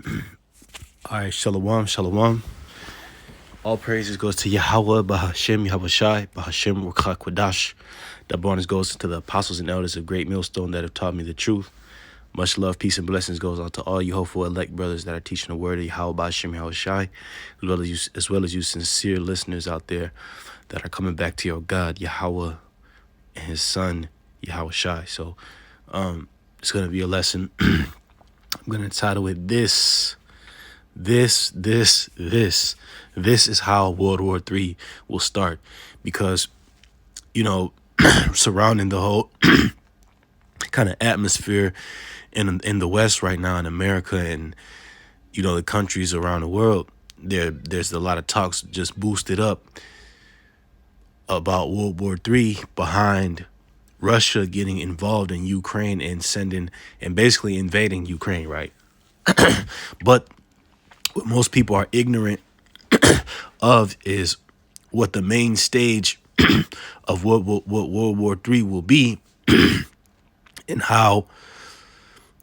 All right, shalom, shalom. All praises goes to Yahweh, Bahashem, Yahushai, Bahashem, Ruach Kwadash. That bonus goes to the apostles and elders of Great Millstone that have taught me the truth. Much love, peace, and blessings goes out to all you hopeful elect brothers that are teaching the word of Yahweh, Bahashem, Yahushai, as well as you sincere listeners out there that are coming back to your God, Yahweh, and his son, Yahushai. So it's going to be a lesson. I'm going to title it This is how World War III will start, because, surrounding the whole kind of atmosphere in the West right now in America and, the countries around the world, there's a lot of talks just boosted up about World War III behind Russia getting involved in Ukraine and basically invading Ukraine, right? But what most people are ignorant of is what the main stage of what World War III will be, and how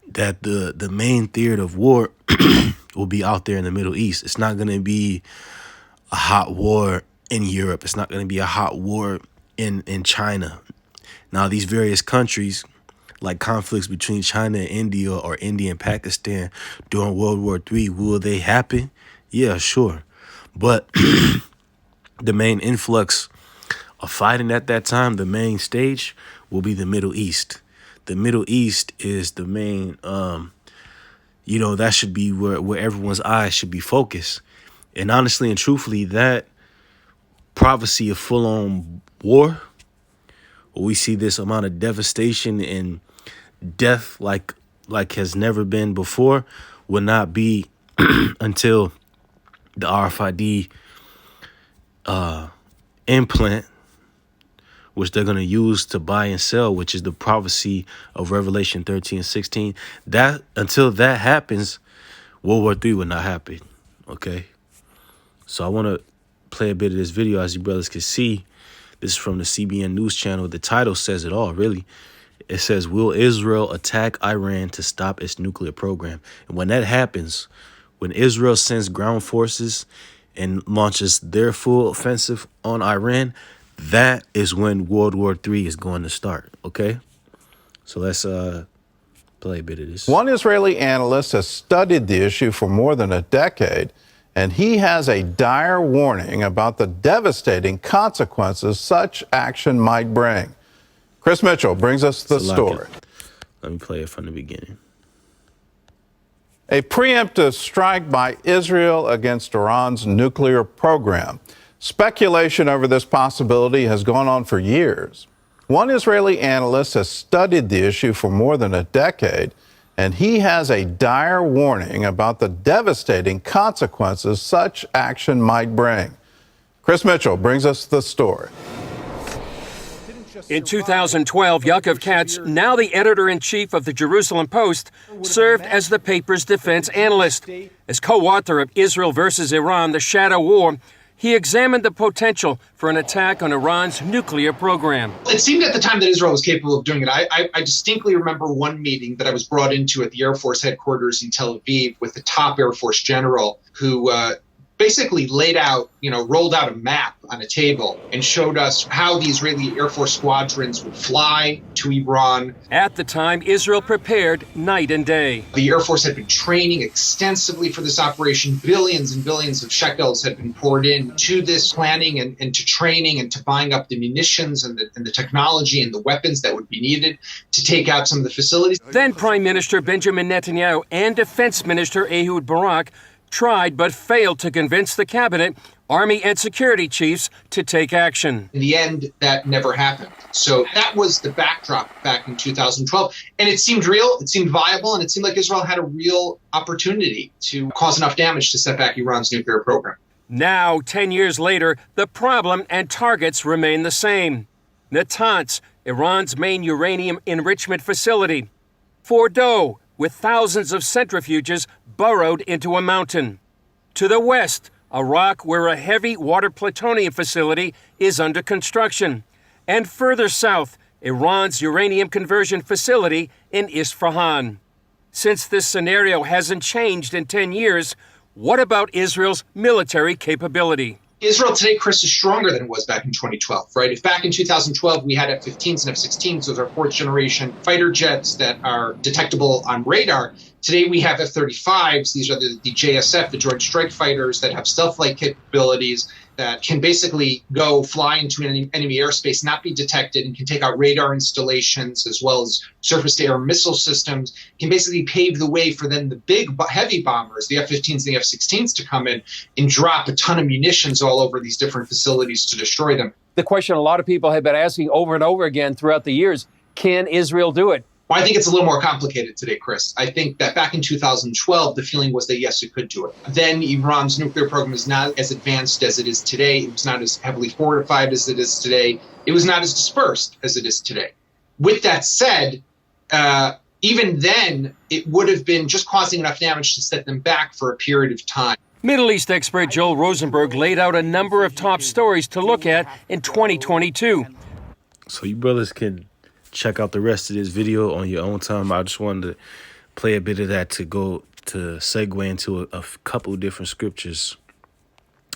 that the main theater of war will be out there in the Middle East. It's not going to be a hot war in Europe. It's not going to be a hot war in China. Now, these various countries, like conflicts between China and India or India and Pakistan during World War III, will they happen? Yeah, sure. But the main influx of fighting at that time, the main stage, will be the Middle East. The Middle East is the main, that should be where everyone's eyes should be focused. And honestly and truthfully, that prophecy of full-on war, where we see this amount of devastation and death like has never been before, will not be until the RFID implant, which they're going to use to buy and sell, which is the prophecy of Revelation 13 and 16. That until that happens, World War III will not happen. Okay. So I want to play a bit of this video, as you brothers can see. This is from the CBN News channel. The title says it all, really. It says, will Israel attack Iran to stop its nuclear program? And when that happens, when Israel sends ground forces and launches their full offensive on Iran, that is when World War III is going to start, okay? So let's play a bit of this. One Israeli analyst has studied the issue for more than a decade, and he has a dire warning about the devastating consequences such action might bring. Chris Mitchell brings us the story. Let me play it from the beginning. A preemptive strike by Israel against Iran's nuclear program. Speculation over this possibility has gone on for years. One Israeli analyst has studied the issue for more than a decade, and he has a dire warning about the devastating consequences such action might bring. Chris Mitchell brings us the story. In 2012, Yaakov Katz, now the editor-in-chief of the Jerusalem Post, served as the paper's defense analyst. As co-author of Israel versus Iran, The Shadow War, he examined the potential for an attack on Iran's nuclear program. It seemed at the time that Israel was capable of doing it. I distinctly remember one meeting that I was brought into at the Air Force headquarters in Tel Aviv with the top Air Force general who basically rolled out a map on a table and showed us how the Israeli Air Force squadrons would fly to Iran. At the time, Israel prepared night and day. The Air Force had been training extensively for this operation. Billions and billions of shekels had been poured into this planning and to training and to buying up the munitions and the technology and the weapons that would be needed to take out some of the facilities. Then Prime Minister Benjamin Netanyahu and Defense Minister Ehud Barak tried but failed to convince the cabinet, army and security chiefs to take action. In the end, that never happened. So that was the backdrop back in 2012. And it seemed real, it seemed viable, and it seemed like Israel had a real opportunity to cause enough damage to set back Iran's nuclear program. Now, 10 years later, the problem and targets remain the same. Natanz, Iran's main uranium enrichment facility. Fordow, with thousands of centrifuges burrowed into a mountain. To the west, Iraq, where a heavy water plutonium facility is under construction. And further south, Iran's uranium conversion facility in Isfahan. Since this scenario hasn't changed in 10 years, what about Israel's military capability? Israel today, Chris, is stronger than it was back in 2012, right? If back in 2012 we had F-15s and F-16s, those are fourth generation fighter jets that are detectable on radar. Today we have F-35s. These are the JSF, the Joint Strike Fighters, that have stealth flight capabilities that can basically go fly into enemy airspace, not be detected, and can take out radar installations as well as surface-to-air missile systems, can basically pave the way for then the big heavy bombers, the F-15s and the F-16s, to come in and drop a ton of munitions all over these different facilities to destroy them. The question a lot of people have been asking over and over again throughout the years, can Israel do it? Well, I think it's a little more complicated today, Chris. I think that back in 2012, the feeling was that, yes, it could do it. Then Iran's nuclear program is not as advanced as it is today. It was not as heavily fortified as it is today. It was not as dispersed as it is today. With that said, even then, it would have been just causing enough damage to set them back for a period of time. Middle East expert Joel Rosenberg laid out a number of top stories to look at in 2022. So you brothers can check out the rest of this video on your own time. I just wanted to play a bit of that to segue into a couple different scriptures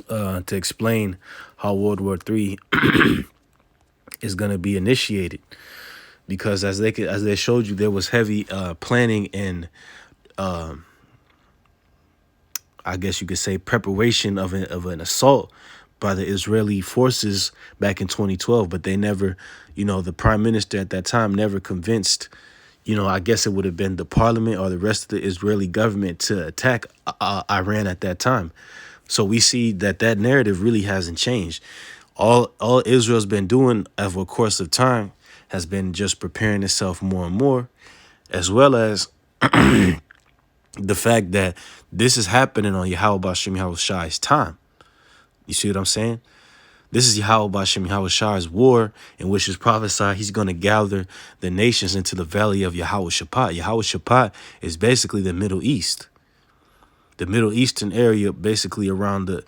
to explain how World War III is going to be initiated. Because as they showed you, there was heavy planning and I guess you could say preparation of an assault by the Israeli forces back in 2012, but they never, the prime minister at that time never convinced, I guess it would have been the parliament or the rest of the Israeli government to attack Iran at that time. So we see that narrative really hasn't changed. All Israel's been doing over a course of time has been just preparing itself more and more, as well as the fact that this is happening on Yahweh B'Shem Yahushai's time. You see what I'm saying? This is Yahweh B'Shem Yahushai's war, in which is prophesied he's going to gather the nations into the valley of Yahweh Shaphat. Yahweh Shaphat is basically the Middle East. The Middle Eastern area, basically around around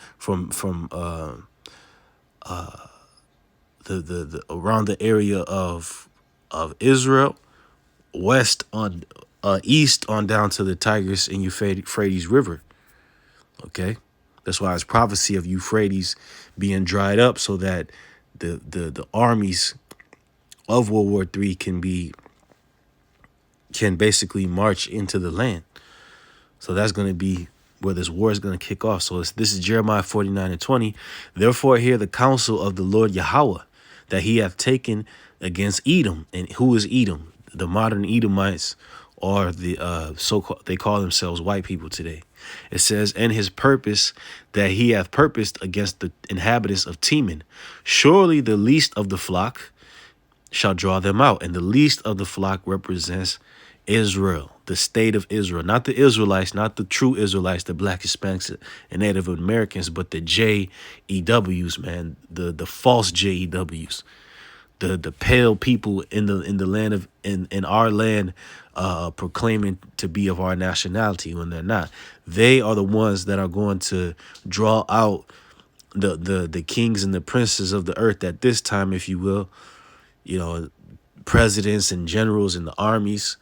the area of Israel, east on down to the Tigris and Euphrates River. Okay, that's why it's prophecy of Euphrates being dried up, so that the armies of World War III can basically march into the land. So that's going to be where this war is going to kick off. So this is Jeremiah 49:20. Therefore hear the counsel of the Lord Yahweh, that he hath taken against Edom. And who is Edom? The modern Edomites, or the so-called, they call themselves white people today. It says, and his purpose, that he hath purposed against the inhabitants of Teman. Surely the least of the flock shall draw them out. And the least of the flock represents Israel, the state of Israel, not the Israelites, not the true Israelites, the Black, Hispanics, and Native Americans, but the JEWs, man, the false JEWs, the pale people in the land of in our land, proclaiming to be of our nationality when they're not. They are the ones that are going to draw out the kings and the princes of the earth at this time, if you will. Presidents and generals in the armies,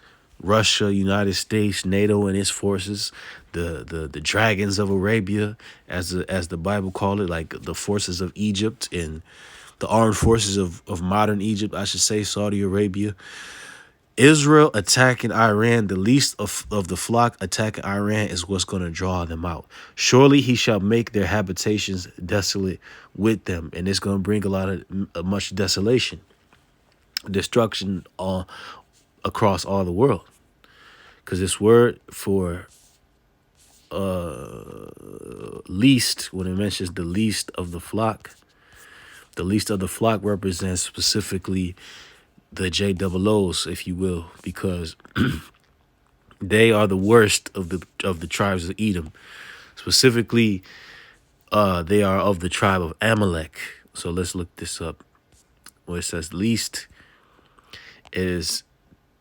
Russia, United States, NATO and its forces, the dragons of Arabia, as the Bible called it, like the forces of Egypt and the armed forces of modern Egypt, I should say, Saudi Arabia. Israel attacking Iran, the least of the flock attacking Iran, is what's going to draw them out. Surely he shall make their habitations desolate with them, and it's going to bring a lot of much desolation, destruction all across all the world. Because this word for least, when it mentions the least of the flock represents specifically the JOOs, if you will, because they are the worst of the tribes of Edom. Specifically, they are of the tribe of Amalek. So let's look this up. Where it says least is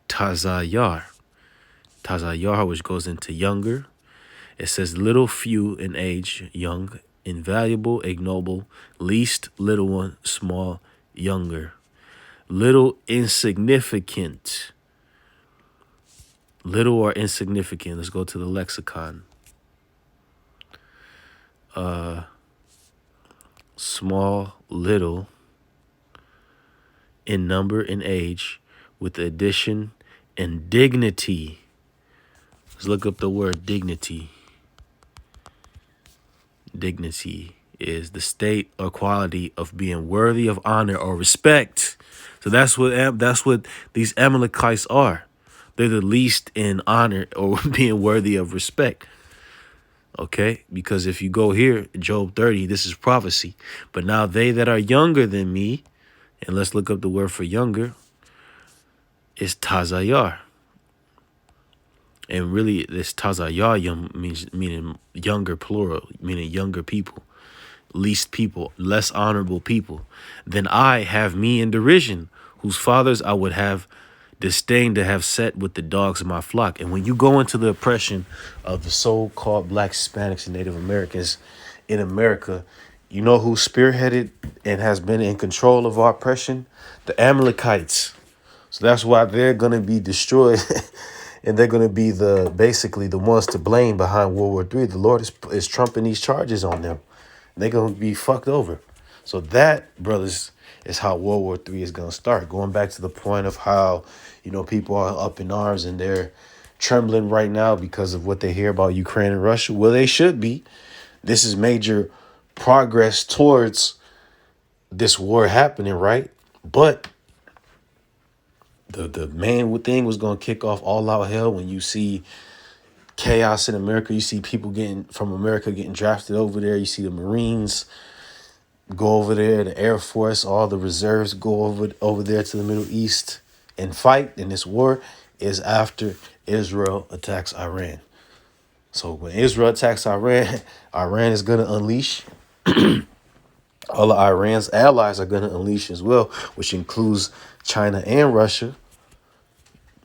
Tazayar. Tazayar, which goes into younger. It says little, few in age, young, invaluable, ignoble, least, little one, small, younger. Little, insignificant. Little or insignificant. Let's go to the lexicon. Small, little, in number and age, with the addition and dignity. Let's look up the word dignity. Dignity is the state or quality of being worthy of honor or respect. So that's what these Amalekites are. They're the least in honor or being worthy of respect. Okay, because if you go here, Job 30, this is prophecy. But now they that are younger than me, and let's look up the word for younger, is Tazayar. And really, this Tazayar meaning younger plural, meaning younger people, least people, less honorable people. Then I have me in derision, whose fathers I would have disdain to have set with the dogs of my flock. And when you go into the oppression of the so-called Black Hispanics and Native Americans in America, you know who spearheaded and has been in control of our oppression? The Amalekites. So that's why they're going to be destroyed and they're going to be basically the ones to blame behind World War III. The Lord is trumping these charges on them. They're going to be fucked over. So that, brothers, is how World War III is going to start. Going back to the point of how, people are up in arms and they're trembling right now because of what they hear about Ukraine and Russia. Well, they should be. This is major progress towards this war happening, right? But the main thing was going to kick off all out hell when you see chaos in America. You see people from America getting drafted over there. You see the Marines go over there, the Air Force, all the reserves go over there to the Middle East and fight. And this war is after Israel attacks Iran. So when Israel attacks Iran, Iran is going to unleash. All of Iran's allies are going to unleash as well, which includes China and Russia.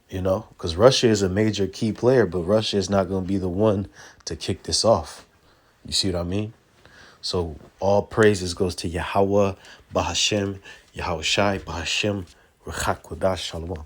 Because Russia is a major key player, but Russia is not going to be the one to kick this off. You see what I mean? So all praises goes to Yahweh, Bahashem, Yahweh Shai, Bahashem, Rechak Kodash, Shalom.